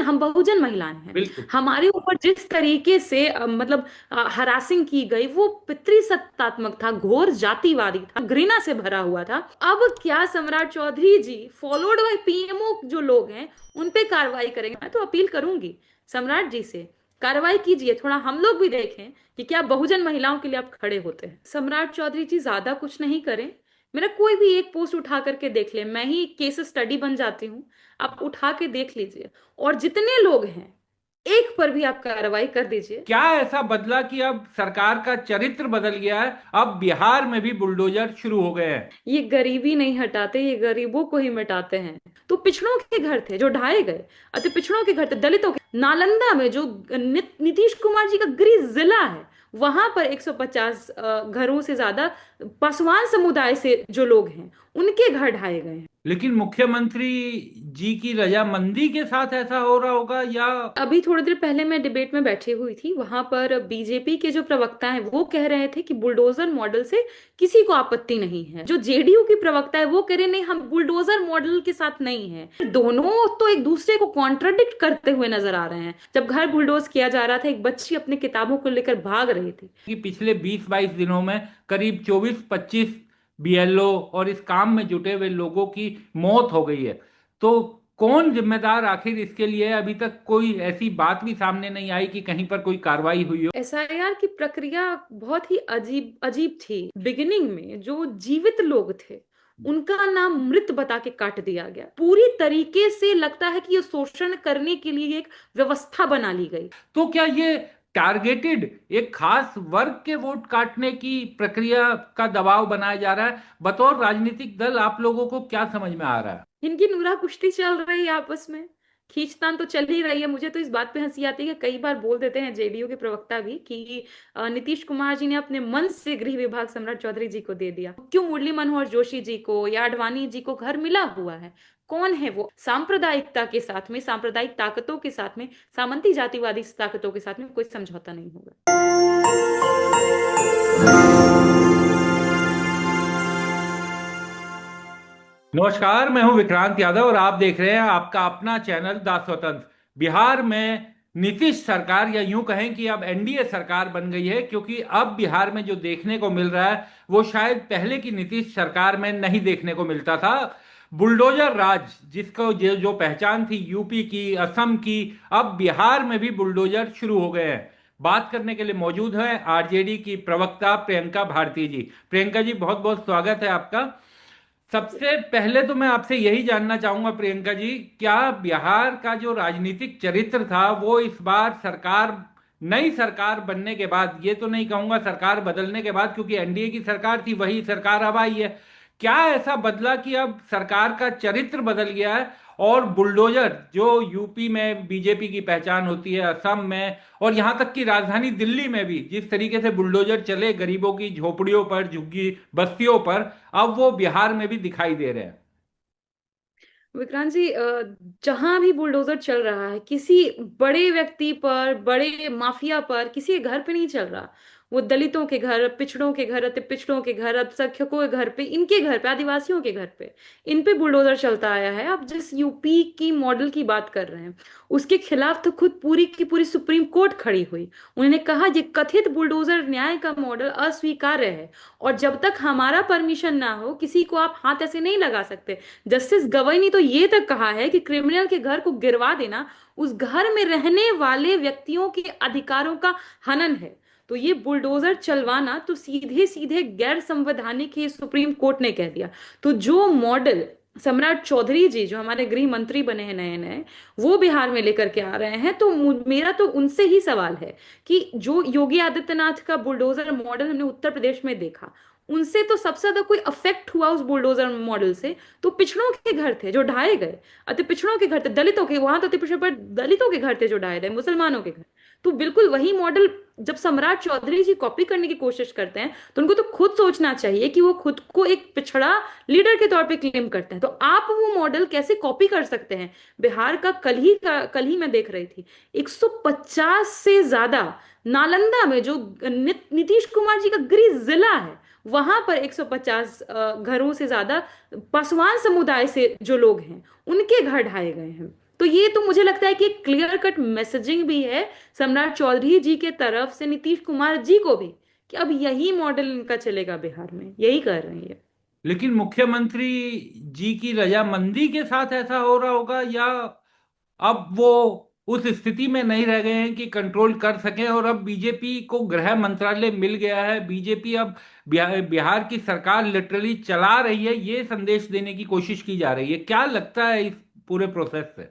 हम बहुजन महिलाएं हैं। बिल्कुल। हमारे ऊपर जिस तरीके से मतलब हरासिंग की गई वो पितृसत्तात्मक था, घोर जातिवादी था, घृणा से भरा हुआ था। अब क्या सम्राट चौधरी जी फॉलोड बाय पीएमओ जो लोग हैं उन पे कार्रवाई करेंगे? मैं तो अपील करूंगी सम्राट जी से, कार्रवाई कीजिए, थोड़ा हम लोग भी देखें कि क्या बहुजन महिलाओं के लिए आप खड़े होते हैं। सम्राट चौधरी जी ज्यादा कुछ नहीं करें, मेरा कोई भी एक पोस्ट उठा करके देख ले, मैं ही केस स्टडी बन जाती हूँ। आप उठा के देख लीजिए, और जितने लोग हैं एक पर भी आप कार्रवाई कर दीजिए। क्या ऐसा बदला कि अब सरकार का चरित्र बदल गया है? अब बिहार में भी बुलडोजर शुरू हो गए हैं। ये गरीबी नहीं हटाते, ये गरीबों को ही मिटाते हैं। तो पिछड़ों के घर थे जो ढाए गए, अति पिछड़ों के घर थे, दलितों के। नालंदा में जो नीतीश कुमार जी का गृह जिला है, वहां पर 150 घरों से ज्यादा पासवान समुदाय से जो लोग हैं उनके घर ढाए गए हैं। लेकिन मुख्यमंत्री जी की रजामंदी के साथ ऐसा हो रहा होगा, या? अभी थोड़ी देर पहले मैं डिबेट में बैठी हुई थी, वहां पर बीजेपी के जो प्रवक्ता हैं वो कह रहे थे कि बुलडोजर मॉडल से किसी को आपत्ति नहीं है। जो जेडीयू की प्रवक्ता है वो कह रहे नहीं, हम बुलडोजर मॉडल के साथ नहीं है। दोनों तो एक दूसरे को कॉन्ट्रडिक्ट करते हुए नजर आ रहे हैं। जब घर बुलडोज किया जा रहा था, एक बच्ची अपनी किताबों को लेकर भाग रही थी। कि पिछले 20-22 दिनों में करीब 24-25 बीएलओ और इस काम में जुटे हुए लोगों की मौत हो गई है। तो कौन जिम्मेदार आखिर इसके लिए है? अभी तक कोई ऐसी बात भी सामने नहीं आई कि कहीं पर कोई कार्रवाई हुई हो। एसआईआर की प्रक्रिया बहुत ही अजीब अजीब थी। बिगिनिंग में जो जीवित लोग थे उनका नाम मृत बता के काट दिया गया। पूरी तरीके से लगता है कि ये शोषण करने के लिए एक व्यवस्था बना ली गई। तो क्या ये टारगेटेड एक खास वर्ग के वोट काटने की प्रक्रिया का दबाव बनाया जा रहा है? बतौर राजनीतिक दल आप लोगों को क्या समझ में आ रहा है? इनकी नूरा कुश्ती चल रही है आपस में, खींचतान तो चल ही रही है। मुझे तो इस बात पे हंसी आती है कि कई बार बोल देते हैं जेडीयू के प्रवक्ता भी कि नीतीश कुमार जी ने अपने मन से गृह विभाग सम्राट चौधरी जी को दे दिया। क्यों मुरली मनोहर जोशी जी को या आडवाणी जी को घर मिला हुआ है? कौन है वो? सांप्रदायिकता के साथ में, सांप्रदायिक ताकतों के साथ में, सामंती जातिवादी ताकतों के साथ में कोई समझौता नहीं होगा। नमस्कार, मैं हूं विक्रांत यादव और आप देख रहे हैं आपका अपना चैनल द स्वतंत्र। बिहार में नीतीश सरकार, या यूं कहें कि अब एनडीए सरकार बन गई है, क्योंकि अब बिहार में जो देखने को मिल रहा है वो शायद पहले की नीतीश सरकार में नहीं देखने को मिलता था। बुलडोजर राज, जिसको जो पहचान थी यूपी की, असम की, अब बिहार में भी बुलडोजर शुरू हो गए हैं। बात करने के लिए मौजूद है आरजेडी की प्रवक्ता प्रियंका भारती जी। प्रियंका जी, बहुत बहुत स्वागत है आपका। सबसे पहले तो मैं आपसे यही जानना चाहूंगा प्रियंका जी, क्या बिहार का जो राजनीतिक चरित्र था वो इस बार सरकार, नई सरकार बनने के बाद, ये तो नहीं कहूंगा सरकार बदलने के बाद क्योंकि एनडीए की सरकार थी, वही सरकार अब आई है, क्या ऐसा बदला कि अब सरकार का चरित्र बदल गया है? और बुलडोजर जो यूपी में बीजेपी की पहचान होती है, असम में और यहां तक कि राजधानी दिल्ली में भी जिस तरीके से बुलडोजर चले गरीबों की झोपड़ियों पर, झुग्गी बस्तियों पर, अब वो बिहार में भी दिखाई दे रहे हैं। विक्रांत जी, जहां भी बुलडोजर चल रहा है किसी बड़े व्यक्ति पर, बड़े माफिया पर, किसी के घर पे नहीं चल रहा। वो दलितों के घर, पिछड़ों के घर, अति पिछड़ों के घर, अल्पसंख्यकों के घर पे, इनके घर पे, आदिवासियों के घर पे, इन पे बुलडोजर चलता आया है। अब जिस यूपी की मॉडल की बात कर रहे हैं उसके खिलाफ तो खुद पूरी की पूरी सुप्रीम कोर्ट खड़ी हुई। उन्होंने कहा ये कथित बुलडोजर न्याय का मॉडल अस्वीकार्य है, और जब तक हमारा परमिशन ना हो किसी को आप हाथ ऐसे नहीं लगा सकते। जस्टिस गवई ने तो ये तक कहा है कि क्रिमिनल के घर को गिरवा देना उस घर में रहने वाले व्यक्तियों के अधिकारों का हनन है। तो ये बुलडोजर चलवाना तो सीधे सीधे गैर संवैधानिक है, सुप्रीम कोर्ट ने कह दिया। तो जो मॉडल सम्राट चौधरी जी जो हमारे गृह मंत्री बने हैं नए नए, वो बिहार में लेकर के आ रहे हैं, तो मेरा तो उनसे ही सवाल है कि जो योगी आदित्यनाथ का बुलडोजर मॉडल हमने उत्तर प्रदेश में देखा, उनसे तो सबसे ज्यादा कोई अफेक्ट हुआ उस बुलडोजर मॉडल से तो पिछड़ों के घर थे जो ढाए गए। अति पिछड़ों के घर थे, दलितों के, वहां तो अति पिछड़े पर दलितों के घर थे जो ढाए गए, मुसलमानों के घर। तो बिल्कुल वही मॉडल जब सम्राट चौधरी जी कॉपी करने की कोशिश करते हैं तो उनको तो खुद सोचना चाहिए कि वो खुद को एक पिछड़ा लीडर के तौर पे क्लेम करते हैं, तो आप वो मॉडल कैसे कॉपी कर सकते हैं? बिहार का कल ही मैं देख रही थी, 150 से ज्यादा नालंदा में जो नीतीश कुमार जी का गृह जिला है, वहां पर 150 घरों से ज्यादा पासवान समुदाय से जो लोग हैं उनके घर ढाए गए हैं। तो ये तो मुझे लगता है कि एक क्लियर कट मैसेजिंग भी है सम्राट चौधरी जी के तरफ से नीतीश कुमार जी को भी, कि अब यही मॉडल इनका चलेगा बिहार में, यही कर रहे हैं। लेकिन मुख्यमंत्री जी की रजामंदी के साथ ऐसा हो रहा होगा, या अब वो उस स्थिति में नहीं रह गए हैं कि कंट्रोल कर सकें, और अब बीजेपी को गृह मंत्रालय मिल गया है, बीजेपी अब बिहार की सरकार लिटरली चला रही है, ये संदेश देने की कोशिश की जा रही है। क्या लगता है इस पूरे प्रोसेस से?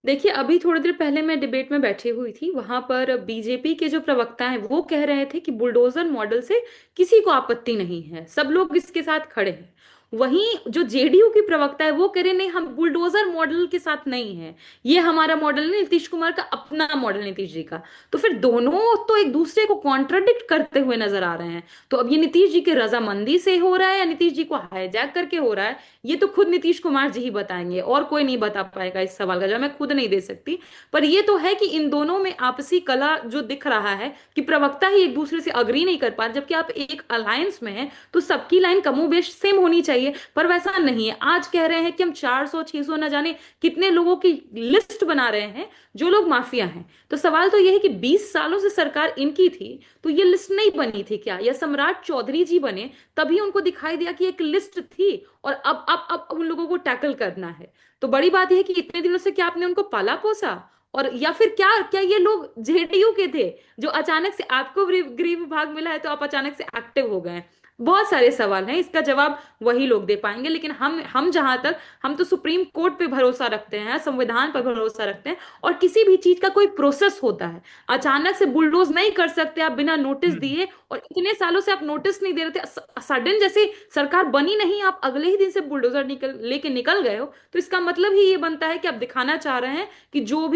देखिए, अभी थोड़ी देर पहले मैं डिबेट में बैठी हुई थी, वहां पर बीजेपी के जो प्रवक्ता हैं वो कह रहे थे कि बुलडोजर मॉडल से किसी को आपत्ति नहीं है, सब लोग इसके साथ खड़े हैं। वहीं जो जेडीयू की प्रवक्ता है वो कह रहे नहीं, हम बुलडोजर मॉडल के साथ नहीं है, ये हमारा मॉडल नहीं, नीतीश कुमार का अपना मॉडल, नीतीश जी का। तो फिर दोनों तो एक दूसरे को कॉन्ट्रडिक्ट करते हुए नजर आ रहे हैं। तो अब ये नीतीश जी की रजामंदी से हो रहा है या नीतीश जी को हाईजैक करके हो रहा है, ये तो खुद नीतीश कुमार जी ही बताएंगे, और कोई नहीं बता पाएगा इस सवाल का जवाब, मैं खुद नहीं दे सकती। पर ये तो है कि इन दोनों में आपसी कला जो दिख रहा है कि प्रवक्ता ही एक दूसरे से अग्री नहीं कर पा रहे, जबकि आप एक अलायंस में हैं तो सबकी लाइन कमोबेश सेम होनी चाहिए, पर वैसा नहीं है। आज कह रहे हैं कि हम 400 600 न जाने कितने लोगों की लिस्ट बना रहे हैं जो लोग माफिया हैं। तो सवाल तो यह है कि 20 सालों से सरकार इनकी थी, तो ये लिस्ट नहीं बनी थी क्या, या सम्राट चौधरी जी बने तभी उनको दिखाई दिया कि एक लिस्ट थी और अब उन लोगों को टैकल करना है? तो बड़ी बात यह है कि इतने दिनों से क्या आपने उनको पाला पोसा, और या फिर क्या क्या ये लोग जेडीयू के थे जो अचानक से आपको गृह विभाग मिला है तो आप अचानक से एक्टिव हो गए हैं? बहुत सारे सवाल हैं, इसका जवाब वही लोग दे पाएंगे। लेकिन हम जहां तक, हम तो सुप्रीम कोर्ट पे भरोसा रखते हैं, संविधान पर भरोसा रखते हैं, और किसी भी चीज का कोई प्रोसेस होता है, अचानक से बुलडोज नहीं कर सकते आप बिना नोटिस दिए। और इतने सालों से आप नोटिस नहीं दे रहे थे, सडन जैसे सरकार बनी नहीं, आप अगले ही दिन से बुलडोजर लेके निकल गए हो, तो इसका मतलब ही ये बनता है कि आप दिखाना चाह रहे हैं कि जो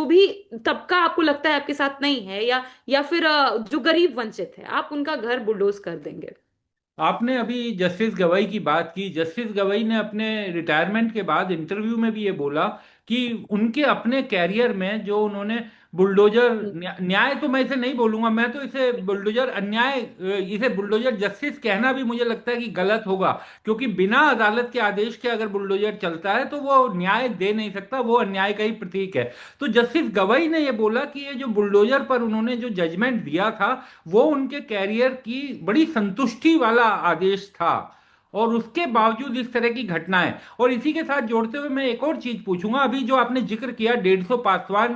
भी तबका आपको लगता है आपके साथ नहीं है, या फिर जो गरीब वंचित है, आप उनका घर बुलडोज कर देंगे। आपने अभी जस्टिस गवाई की बात की। जस्टिस गवाई ने अपने रिटायरमेंट के बाद इंटरव्यू में भी ये बोला कि उनके अपने कैरियर में जो उन्होंने बुलडोजर न्याय तो मैं इसे नहीं बोलूंगा, मैं तो इसे बुलडोजर अन्याय, इसे बुलडोजर जस्टिस कहना भी मुझे लगता है कि गलत होगा, क्योंकि बिना अदालत के आदेश के अगर बुलडोजर चलता है तो वो न्याय दे नहीं सकता, वो अन्याय का ही प्रतीक है। तो जस्टिस गवाई ने ये बोला कि ये जो बुलडोजर पर उन्होंने जो जजमेंट दिया था वो उनके कैरियर की बड़ी संतुष्टि वाला आदेश था, और उसके बावजूद इस तरह की घटनाएं। और इसी के साथ जोड़ते हुए मैं एक और चीज पूछूंगा, अभी जो आपने जिक्र किया 150 पासवान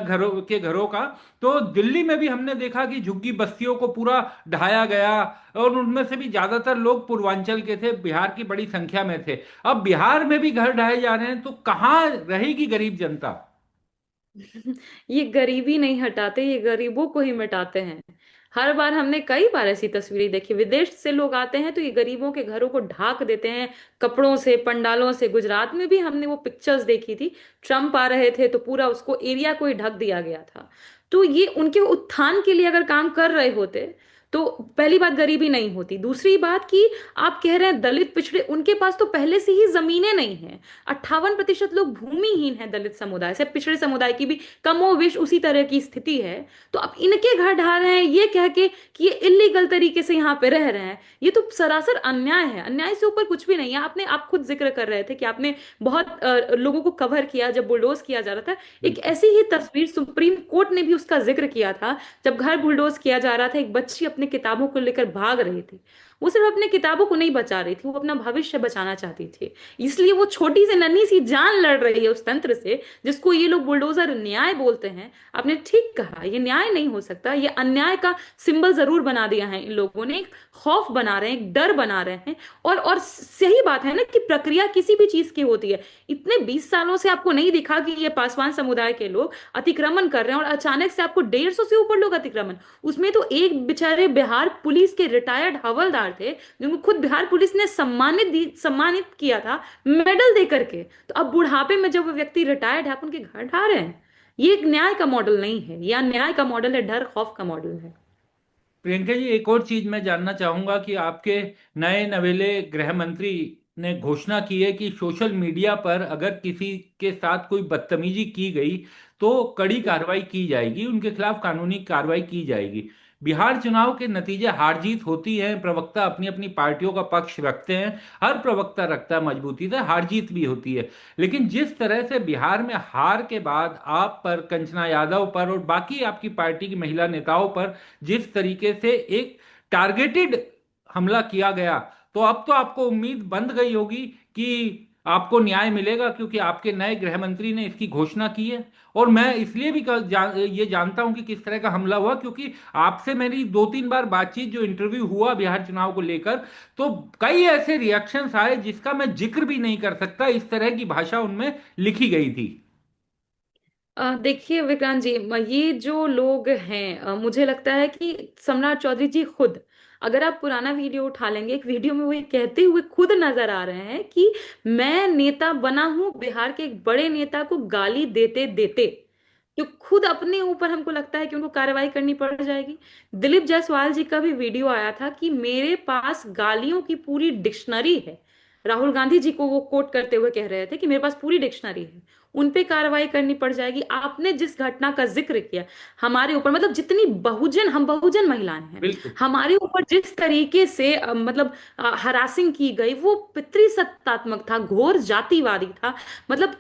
घरों का, तो दिल्ली में भी हमने देखा कि झुग्गी बस्तियों को पूरा ढाया गया, और उनमें से भी ज्यादातर लोग पूर्वांचल के थे, बिहार की बड़ी संख्या में थे। अब बिहार में भी घर ढाए जा रहे हैं, तो कहाँ रहेगी गरीब जनता? ये गरीबी नहीं हटाते, ये गरीबों को ही मिटाते हैं। हर बार हमने कई बार ऐसी तस्वीरें देखी, विदेश से लोग आते हैं तो ये गरीबों के घरों को ढाक देते हैं कपड़ों से, पंडालों से। गुजरात में भी हमने वो पिक्चर्स देखी थी, ट्रम्प आ रहे थे तो पूरा उसको एरिया को ही ढक दिया गया था। तो ये उनके उत्थान के लिए अगर काम कर रहे होते तो पहली बात गरीबी नहीं होती। दूसरी बात कि आप कह रहे हैं दलित पिछड़े, उनके पास तो पहले से ही जमीनें नहीं है। 58% लोग भूमिहीन हैं दलित समुदाय से, पिछड़े समुदाय की भी कमोवेश उसी तरह की स्थिति है। तो अब इनके घर ढा रहे हैं ये कह के कि ये इलीगल तरीके से यहाँ पे रह रहे हैं, ये तो सरासर अन्याय है। अन्याय से ऊपर कुछ भी नहीं है। आप खुद जिक्र कर रहे थे कि आपने बहुत लोगों को कवर किया जब बुलडोज किया जा रहा था। एक बिल्कुल। ऐसी ही तस्वीर सुप्रीम कोर्ट ने भी उसका जिक्र किया था, जब घर बुलडोज किया जा रहा था, एक बच्ची अपनी किताबों को लेकर भाग रही थी। वो सिर्फ अपने किताबों को नहीं बचा रही थी, वो अपना भविष्य बचाना चाहती थी। इसलिए वो छोटी सी नन्ही सी जान लड़ रही है उस तंत्र से जिसको ये लोग बुलडोजर न्याय बोलते हैं। आपने ठीक कहा, ये न्याय नहीं हो सकता, ये अन्याय का सिंबल जरूर बना दिया है इन लोगों ने, एक खौफ बना रहे हैं, एक डर बना रहे हैं। और सही बात है ना कि प्रक्रिया किसी भी चीज की होती है। इतने 20 सालों से आपको नहीं दिखा कि ये पासवान समुदाय के लोग अतिक्रमण कर रहे हैं, और अचानक से आपको 150 से ऊपर लोग अतिक्रमण। उसमें तो एक बेचारे बिहार पुलिस के रिटायर्ड हवलदार थे जिनको खुद बिहार पुलिस ने सम्मानित किया था मेडल दे करके। तो अब बुढ़ापे में जब वो व्यक्ति रिटायर्ड है आप उनके घर ढा रहे हैं। ये एक न्याय का मॉडल नहीं है, या न्याय का मॉडल है डर खौफ का मॉडल है। प्रियंका जी, एक और चीज मैं जानना चाहूंगा कि आपके नए नवेले गृह मंत्री ने घोषणा की है कि सोशल मीडिया पर अगर किसी के साथ कोई बदतमीजी की गई तो कड़ी कार्रवाई की जाएगी, उनके खिलाफ कानूनी कार्रवाई की जाएगी। बिहार चुनाव के नतीजे हार जीत होती है, प्रवक्ता अपनी अपनी पार्टियों का पक्ष रखते हैं, हर प्रवक्ता रखता है मजबूती से, हार जीत भी होती है। लेकिन जिस तरह से बिहार में हार के बाद आप पर, कंचना यादव पर और बाकी आपकी पार्टी की महिला नेताओं पर जिस तरीके से एक टारगेटेड हमला किया गया, तो अब तो आपको उम्मीद बंध गई होगी कि आपको न्याय मिलेगा, क्योंकि आपके नए गृह मंत्री ने इसकी घोषणा की है। और मैं इसलिए भी ये जानता हूं कि किस तरह का हमला हुआ, क्योंकि आपसे मेरी 2-3 बार बातचीत, जो इंटरव्यू हुआ बिहार चुनाव को लेकर, तो कई ऐसे रिएक्शंस आए जिसका मैं जिक्र भी नहीं कर सकता, इस तरह की भाषा उनमें लिखी गई थी। देखिए विक्रांत जी, ये जो लोग हैं, मुझे लगता है कि सम्राट चौधरी जी खुद, अगर आप पुराना वीडियो उठा लेंगे, एक वीडियो में वो ये कहते हुए खुद नजर आ रहे हैं कि मैं नेता बना हूं, बिहार के एक बड़े नेता को गाली देते देते। तो खुद अपने ऊपर हमको लगता है कि उनको कार्रवाई करनी पड़ जाएगी। दिलीप जायसवाल जी का भी वीडियो आया था कि मेरे पास गालियों की पूरी डिक्शनरी है। राहुल गांधी जी को वो कोट करते हुए कह रहे थे कि मेरे पास पूरी डिक्शनरी है। उन पे कार्रवाई करनी पड़ जाएगी। आपने जिस घटना का जिक्र किया हमारे ऊपर, मतलब जितनी बहुजन, हम बहुजन महिलाएं हैं, बिल्कुल। हमारे ऊपर जिस तरीके से मतलब हरासिंग की गई, वो पितृसत्तात्मक था, घोर जातिवादी था। मतलब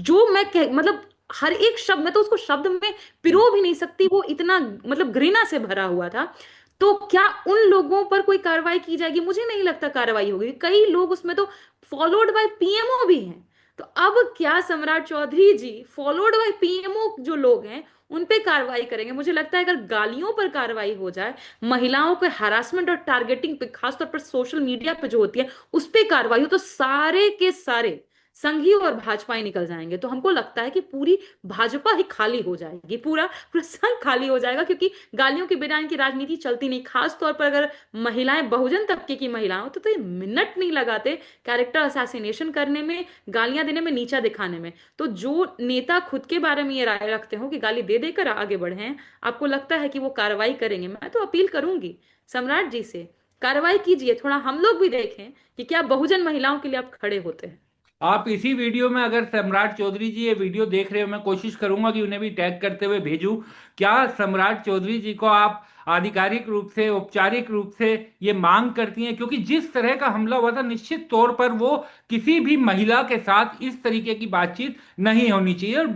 जो मतलब हर एक शब्द, मैं तो उसको शब्द में पिरो भी नहीं सकती, वो इतना मतलब घृणा से भरा हुआ था। तो क्या उन लोगों पर कोई कार्रवाई की जाएगी? मुझे नहीं लगता कार्रवाई होगी। कई लोग उसमें तो फॉलोड बाय पीएमओ भी हैं। तो अब क्या सम्राट चौधरी जी फॉलोड बाय पीएमओ जो लोग हैं उन पे कार्रवाई करेंगे? मुझे लगता है अगर गालियों पर कार्रवाई हो जाए, महिलाओं के हरासमेंट और टारगेटिंग पे, खासतौर पर सोशल मीडिया पे जो होती है, उस पे कार्रवाई हो, तो सारे के सारे संघी और भाजपा ही निकल जाएंगे। तो हमको लगता है कि पूरी भाजपा ही खाली हो जाएगी, पूरा पूरा संघ खाली हो जाएगा, क्योंकि गालियों के बिना इनकी राजनीति चलती नहीं। खास तौर पर अगर महिलाएं, बहुजन तबके की महिलाएं हो, तो ये मिनट नहीं लगाते कैरेक्टर असैसिनेशन करने में, गालियां देने में, नीचा दिखाने में। तो जो नेता खुद के बारे में ये राय रखते हो कि गाली दे देकर आगे बढ़े हैं, आपको लगता है कि वो कार्रवाई करेंगे? मैं तो अपील करूंगी सम्राट जी से, कार्रवाई कीजिए। थोड़ा हम लोग भी देखें कि क्या बहुजन महिलाओं के लिए आप खड़े होते हैं। आप इसी वीडियो में, अगर सम्राट चौधरी जी ये वीडियो देख रहे हो, मैं कोशिश करूंगा कि उन्हें भी टैग करते हुए भेजूं। क्या सम्राट चौधरी जी को आप आधिकारिक रूप से, औपचारिक रूप से ये मांग करती हैं? क्योंकि जिस तरह का हमला हुआ था, निश्चित तौर पर वो किसी भी महिला के साथ इस तरीके की बातचीत नहीं होनी चाहिए। और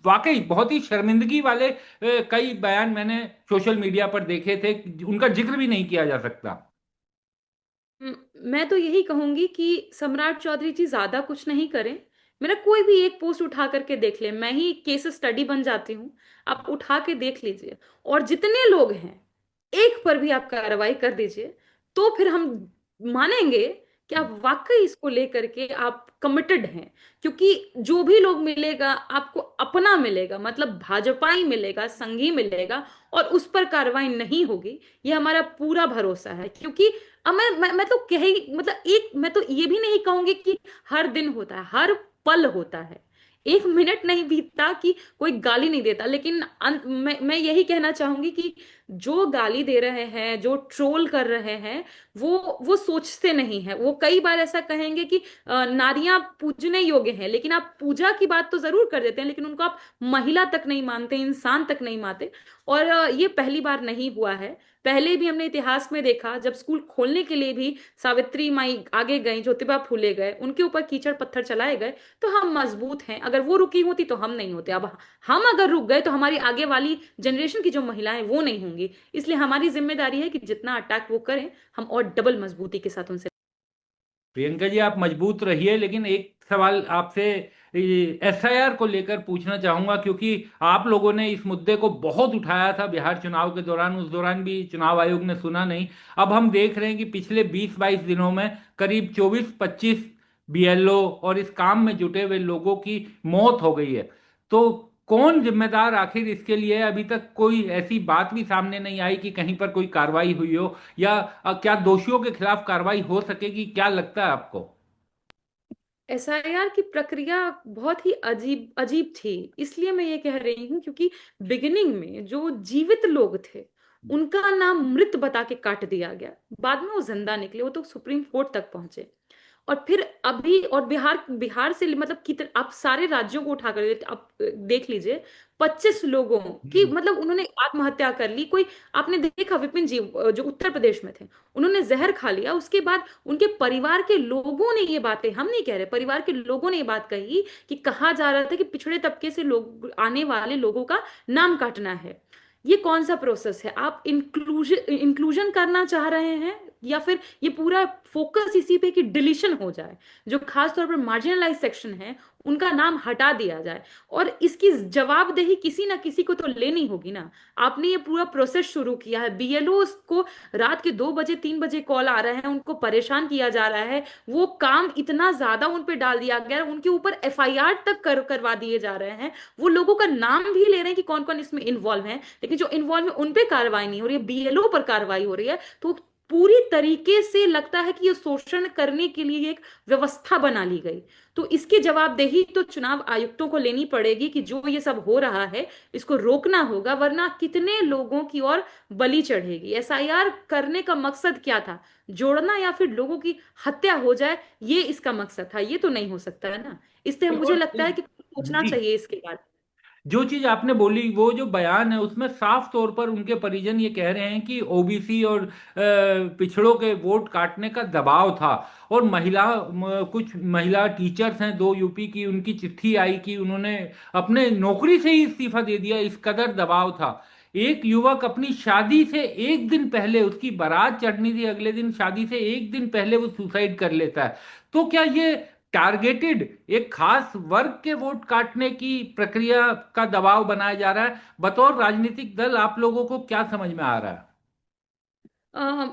वाकई बहुत ही शर्मिंदगी वाले कई बयान मैंने सोशल मीडिया पर देखे थे, उनका जिक्र भी नहीं किया जा सकता। मैं तो यही कहूंगी कि सम्राट चौधरी जी ज्यादा कुछ नहीं करें। मेरा कोई भी एक पोस्ट उठा करके देख ले, मैं ही केस स्टडी बन जाती हूँ। आप उठा के देख लीजिए, और जितने लोग हैं, एक पर भी आप कार्रवाई कर दीजिए, तो फिर हम मानेंगे कि आप वाकई इसको लेकर के आप कमिटेड हैं। क्योंकि जो भी लोग मिलेगा आपको अपना मिलेगा, मतलब भाजपा ही मिलेगा, संघी मिलेगा, और उस पर कार्रवाई नहीं होगी, ये हमारा पूरा भरोसा है। क्योंकि अब मैं तो कह ही, मतलब एक, मैं तो ये भी नहीं कहूंगी कि हर दिन होता है, हर पल होता है। एक मिनट नहीं बीतता कि कोई गाली नहीं देता। लेकिन मैं यही कहना चाहूंगी कि जो गाली दे रहे हैं, जो ट्रोल कर रहे हैं, वो सोचते नहीं है। वो कई बार ऐसा कहेंगे कि नारियां पूजने योग्य हैं, लेकिन आप पूजा की बात तो जरूर कर देते हैं, लेकिन उनको आप महिला तक नहीं मानते, इंसान तक नहीं मानते। और ये पहली बार नहीं हुआ है। पहले भी हमने इतिहास में देखा, जब स्कूल खोलने के लिए भी सावित्री माई आगे गई, ज्योतिबा फूले गए, उनके ऊपर कीचड़ पत्थर चलाए गए, तो हम मजबूत हैं। अगर वो रुकी होती तो हम नहीं होते। अब हम अगर रुक गए तो हमारी आगे वाली जनरेशन की जो महिलाएं वो नहीं होंगी। इसलिए हमारी जिम्मेदारी है कि जितना अटैक वो करें, हम और डबल मजबूती के साथ उनसे। प्रियंका जी, आप मजबूत रहिए, लेकिन एक सवाल आपसे एसआईआर को लेकर पूछना चाहूंगा, क्योंकि आप लोगों ने इस मुद्दे को बहुत उठाया था बिहार चुनाव के दौरान, उस दौरान भी चुनाव आयोग ने सुना नहीं। अब हम देख रहे हैं कि पिछले 20-22 दिनों में करीब 24-25 बीएलओ और इस काम में जुटे हुए लोगों की मौत हो गई है। तो कौन जिम्मेदार आखिर इसके लिए है? अभी तक कोई ऐसी बात भी सामने नहीं आई कि कहीं पर कोई कार्रवाई हुई हो, या क्या दोषियों के खिलाफ कार्रवाई हो सकेगी? क्या लगता है आपको? एसआईआर की प्रक्रिया बहुत ही अजीब अजीब थी। इसलिए मैं ये कह रही हूँ क्योंकि बिगिनिंग में जो जीवित लोग थे उनका नाम मृत बता के काट दिया गया। बाद में वो जिंदा निकले, वो तो सुप्रीम कोर्ट तक पहुंचे। और फिर अभी, और बिहार बिहार से मतलब कितने, आप सारे राज्यों को उठाकर आप देख लीजिए, 25 लोगों की हम्म। मतलब उन्होंने आत्महत्या कर ली। कोई, आपने देखा विपिन जी जो उत्तर प्रदेश में थे, उन्होंने जहर खा लिया, उसके बाद उनके परिवार के लोगों ने ये बातें, हम नहीं कह रहे, परिवार के लोगों ने ये बात कही कि कहा जा रहा था कि पिछड़े तबके से लोग, आने वाले लोगों का नाम काटना है। ये कौन सा प्रोसेस है? आप इंक्लूजन इंक्लूजन करना चाह रहे हैं, या फिर ये पूरा फोकस इसी पे कि डिलीशन हो जाए, जो खास तौर पर मार्जिनलाइज सेक्शन है उनका नाम हटा दिया जाए? और इसकी जवाबदेही किसी ना किसी को तो लेनी होगी ना। आपने ये पूरा प्रोसेस शुरू किया है, बीएलओ को रात के 2 बजे 3 बजे कॉल आ रहे हैं, उनको परेशान किया जा रहा है, वो काम इतना ज्यादा उन पे डाल दिया गया है, उनके ऊपर एफआईआर तक करवा दिए जा रहे हैं, वो लोगों का नाम भी ले रहे हैं कि कौन कौन इसमें इन्वॉल्व है, लेकिन जो इन्वॉल्व है उन पे कार्रवाई नहीं हो रही है, बीएलओ पर कार्रवाई हो रही है। तो पूरी तरीके से लगता है कि ये शोषण करने के लिए एक व्यवस्था बना ली गई। तो इसकी जवाबदेही तो चुनाव आयुक्तों को लेनी पड़ेगी कि जो ये सब हो रहा है इसको रोकना होगा, वरना कितने लोगों की और बलि चढ़ेगी। एसआईआर करने का मकसद क्या था? जोड़ना, या फिर लोगों की हत्या हो जाए, ये इसका मकसद था? ये तो नहीं हो सकता है ना। इसलिए एक मुझे और लगता है चीज। कि सोचना जी। चाहिए इसके बारे जो चीज आपने बोली, वो जो बयान है उसमें साफ तौर पर उनके परिजन ये कह रहे हैं कि ओबीसी और पिछड़ों के वोट काटने का दबाव था। और कुछ महिला टीचर्स हैं, दो यूपी की, उनकी चिट्ठी आई कि उन्होंने अपने नौकरी से ही इस्तीफा दे दिया, इस कदर दबाव था। एक युवक अपनी शादी से एक दिन पहले, उसकी बारात चढ़नी थी अगले दिन, शादी से एक दिन पहले वो सुसाइड कर लेता है। तो क्या ये टारगेटेड एक खास वर्ग के वोट काटने की प्रक्रिया का दबाव बनाया जा रहा है? बतौर राजनीतिक दल आप लोगों को क्या समझ में आ रहा है?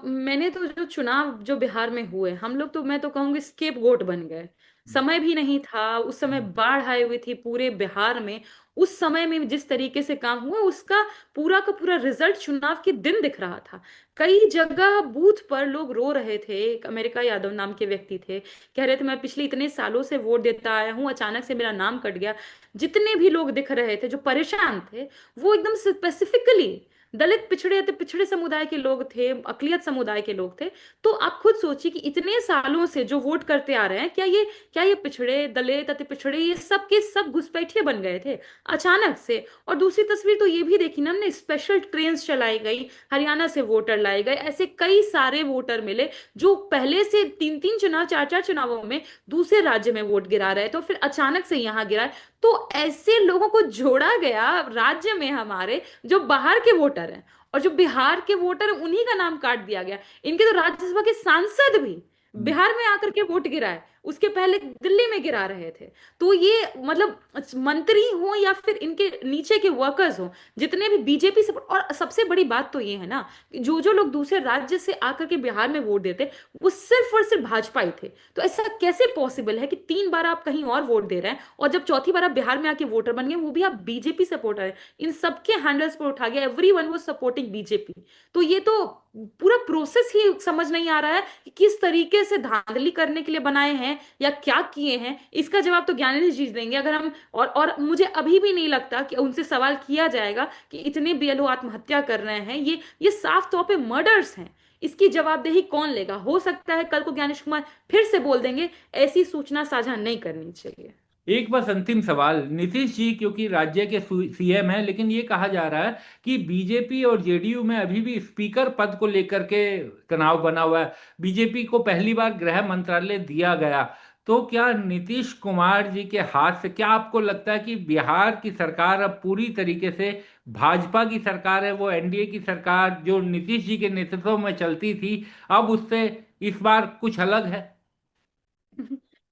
मैंने तो जो चुनाव जो बिहार में हुए, हम लोग तो, मैं तो कहूंगी स्केप गोट बन गए। समय भी नहीं था उस समय, बाढ़ आई हुई थी पूरे बिहार में, उस समय में जिस तरीके से काम हुआ उसका पूरा का पूरा रिजल्ट चुनाव के दिन दिख रहा था। कई जगह बूथ पर लोग रो रहे थे। एक अमेरिका यादव नाम के व्यक्ति थे, कह रहे थे मैं पिछले इतने सालों से वोट देता आया हूं, अचानक से मेरा नाम कट गया। जितने भी लोग दिख रहे थे जो परेशान थे, वो एकदम स्पेसिफिकली दलित, पिछड़े पिछड़े समुदाय के लोग थे, अकलियत समुदाय के लोग थे। तो आप खुद सोचिए कि इतने सालों से जो वोट करते आ रहे हैं, क्या ये पिछड़े, दलित, अति पिछड़े, ये सब के सब घुसपैठिए बन गए थे अचानक से? और दूसरी तस्वीर तो ये भी देखी ना हमने, स्पेशल ट्रेन चलाई गई, हरियाणा से वोटर लाए गए, ऐसे कई सारे वोटर मिले जो पहले से 3 3 चुनाव, 4 4 चुनावों में दूसरे राज्य में वोट गिरा रहे, तो फिर अचानक से यहाँ गिरा। तो ऐसे लोगों को जोड़ा गया राज्य में हमारे, जो बाहर के वोटर हैं, और जो बिहार के वोटर हैं उन्हीं का नाम काट दिया गया। इनके तो राज्यसभा के सांसद भी बिहार में आकर के वोट गिराए, उसके पहले दिल्ली में गिरा रहे थे। तो ये मतलब मंत्री हो या फिर इनके नीचे के वर्कर्स हो, जितने भी बीजेपी सपोर्ट, और सबसे बड़ी बात तो ये है ना कि जो जो लोग दूसरे राज्य से आकर के बिहार में वोट देते, वो सिर्फ और सिर्फ भाजपा ही थे। तो ऐसा कैसे पॉसिबल है कि 3 बार आप कहीं और वोट दे रहे हैं, और जब चौथी बार आप बिहार में आके वोटर बन गए, वो भी आप बीजेपी सपोर्टर है? इन सबके हैंडल्स पर उठा गया, एवरीवन वाज सपोर्टिंग बीजेपी। तो ये तो पूरा प्रोसेस ही समझ नहीं आ रहा है कि किस तरीके से धांधली करने के लिए बनाए हैं या क्या किए हैं। इसका जवाब तो ज्ञानेंद्र जी देंगे अगर हम, और मुझे अभी भी नहीं लगता कि उनसे सवाल किया जाएगा कि इतने बीएलओ आत्महत्या कर रहे हैं, ये साफ तौर पे मर्डर्स हैं। इसकी जवाबदेही कौन लेगा? हो सकता है कल को ज्ञानेश कुमार फिर से बोल देंगे ऐसी सूचना साझा नहीं करनी चाहिए। एक बस अंतिम सवाल, नीतीश जी क्योंकि राज्य के सीएम हैं, लेकिन ये कहा जा रहा है कि बीजेपी और जेडीयू में अभी भी स्पीकर पद को लेकर के तनाव बना हुआ है। बीजेपी को पहली बार गृह मंत्रालय दिया गया। तो क्या नीतीश कुमार जी के हाथ से, क्या आपको लगता है कि बिहार की सरकार अब पूरी तरीके से भाजपा की सरकार है, वो एनडीए की सरकार जो नीतीश जी के नेतृत्व में चलती थी, अब उससे इस बार कुछ अलग है?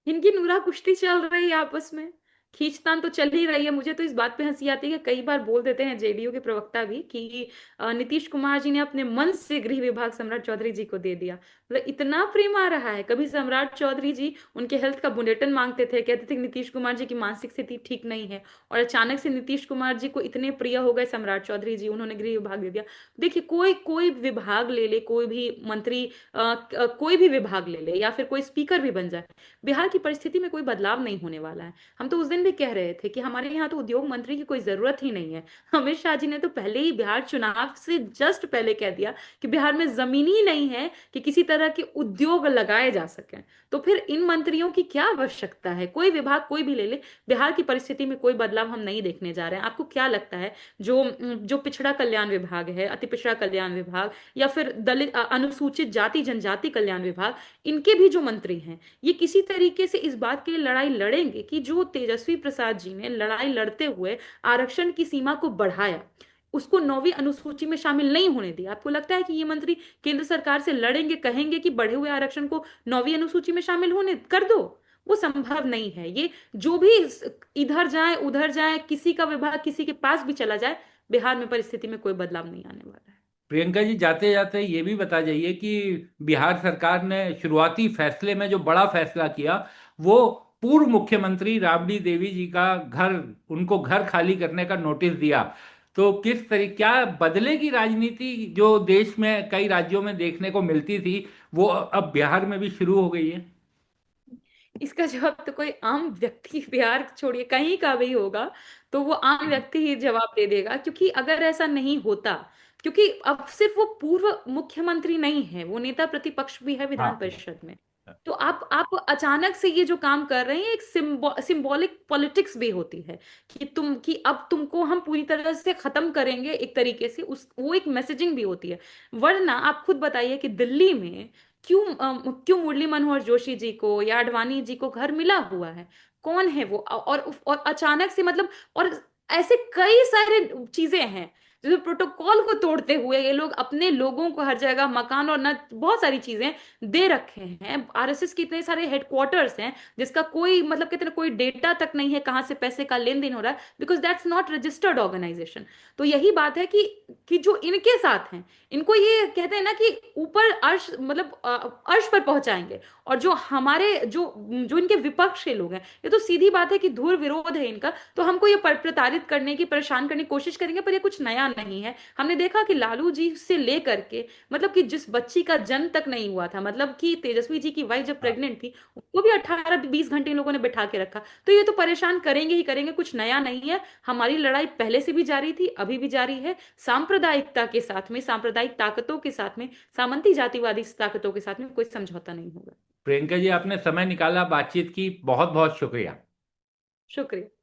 इनकी नूरा कुश्ती चल रही है आपस में, खींचतान तो चल ही रही है। मुझे तो इस बात पे हंसी आती है कि कई बार बोल देते हैं जेडीयू के प्रवक्ता भी कि नीतीश कुमार जी ने अपने मन से गृह विभाग सम्राट चौधरी जी को दे दिया। मतलब इतना प्रेम आ रहा है। कभी सम्राट चौधरी जी उनके हेल्थ का बुलेटिन मांगते थे, कहते थे कि नीतीश कुमार जी की मानसिक स्थिति ठीक नहीं है, और अचानक से नीतीश कुमार जी को इतने प्रिय हो गए सम्राट चौधरी जी, उन्होंने गृह विभाग दे दिया। देखिए, कोई कोई विभाग ले ले, कोई भी मंत्री, कोई भी विभाग ले ले, या फिर कोई स्पीकर भी बन जाए, बिहार की परिस्थिति में कोई बदलाव नहीं होने वाला है। हम तो उस दिन बच्चन भी कह रहे थे कि हमारे यहाँ तो उद्योग मंत्री की कोई जरूरत ही नहीं है। अमित शाह जी ने तो पहले ही बिहार चुनाव से जस्ट पहले कह दिया कि बिहार में जमीन ही नहीं है कि किसी तरह के उद्योग लगाए जा सकें। तो फिर इन मंत्रियों की क्या आवश्यकता है? कोई विभाग कोई भी ले ले, बिहार की परिस्थिति में कोई बदलाव हम नहीं देखने जा रहे हैं। आपको क्या लगता है जो जो पिछड़ा कल्याण विभाग है, अति पिछड़ा कल्याण विभाग, या फिर दलित अनुसूचित जाति जनजाति कल्याण विभाग, इनके भी जो मंत्री हैं, ये किसी तरीके से इस बात के लिए लड़ाई लड़ेंगे कि जो तेजस्वी प्रसाद जी ने लड़ाई लड़ते हुए आरक्षण की सीमा को बढ़ाया, उसको 9वीं अनुसूची में शामिल नहीं होने दिया? आपको लगता है कि ये मंत्री केंद्र सरकार से लड़ेंगे, कहेंगे कि बढ़े हुए आरक्षण को 9वीं अनुसूची में शामिल होने कर दो? वो संभव नहीं है। ये जो भी इधर जाए उधर जाए, किसी का विभाग किसी के पास भी चला जाए, बिहार में परिस्थिति में कोई बदलाव नहीं आने वाला है। प्रियंका जी, जाते जाते ये भी बता जाइए कि बिहार सरकार ने शुरुआती फैसले में जो बड़ा फैसला किया, वो पूर्व मुख्यमंत्री राबड़ी देवी जी का घर, उनको घर खाली करने का नोटिस दिया। तो किस तरीके, क्या बदलेगी राजनीति जो देश में कई राज्यों में देखने को मिलती थी, वो अब बिहार में भी शुरू हो गई है? इसका जवाब तो कोई आम व्यक्ति, बिहार छोड़िए कहीं का भी होगा, तो वो आम व्यक्ति ही जवाब दे देगा। क्योंकि अगर ऐसा नहीं होता, क्योंकि अब सिर्फ वो पूर्व मुख्यमंत्री नहीं है, वो नेता प्रतिपक्ष भी है विधान हाँ। परिषद में। तो आप अचानक से ये जो काम कर रहे हैं, एक सिंबॉलिक पॉलिटिक्स भी होती है कि अब तुमको हम पूरी तरह से खत्म करेंगे एक तरीके से, उस वो एक मैसेजिंग भी होती है। वरना आप खुद बताइए कि दिल्ली में क्यों मुरली मनोहर जोशी जी को या आडवाणी जी को घर मिला हुआ है? कौन है वो? और अचानक से मतलब, और ऐसे कई सारे चीजें हैं जो प्रोटोकॉल को तोड़ते हुए ये लोग अपने लोगों को हर जगह मकान और न बहुत सारी चीजें दे रखे हैं। आरएसएस के इतने सारे हेडक्वार्टर्स हैं जिसका कोई मतलब कहते हैं कोई डेटा तक नहीं है कहाँ से पैसे का लेन देन हो रहा है, because that's not registered organisation. तो यही बात है कि जो इनके साथ हैं, इनको ये कहते हैं ना कि ऊपर अर्श मतलब अर्श पर पहुंचाएंगे। और जो हमारे जो जो इनके विपक्ष के लोग हैं, ये तो सीधी बात है कि धुर विरोध है इनका, तो हमको ये प्रताड़ित करने की, परेशान करने की कोशिश करेंगे। पर ये कुछ नया नहीं है। हमने देखा कि लालू जी से लेकर के मतलब कि जिस बच्ची का जन्म तक नहीं हुआ था, मतलब कि तेजस्वी जी की वाइफ जब प्रेग्नेंट थी, उसको भी 18-20 घंटे इन लोगों ने बैठा के रखा। तो ये तो परेशान करेंगे ही करेंगे, कुछ नया नहीं है। हमारी लड़ाई पहले से भी जारी थी, अभी भी जारी है, सांप्रदायिकता के साथ में, सांप्रदायिक ताकतों के साथ में, सामंती जातिवादी ताकतों के साथ में कोई समझौता नहीं होगा। प्रियंका जी, आपने समय निकाला बातचीत की, बहुत बहुत शुक्रिया। शुक्रिया।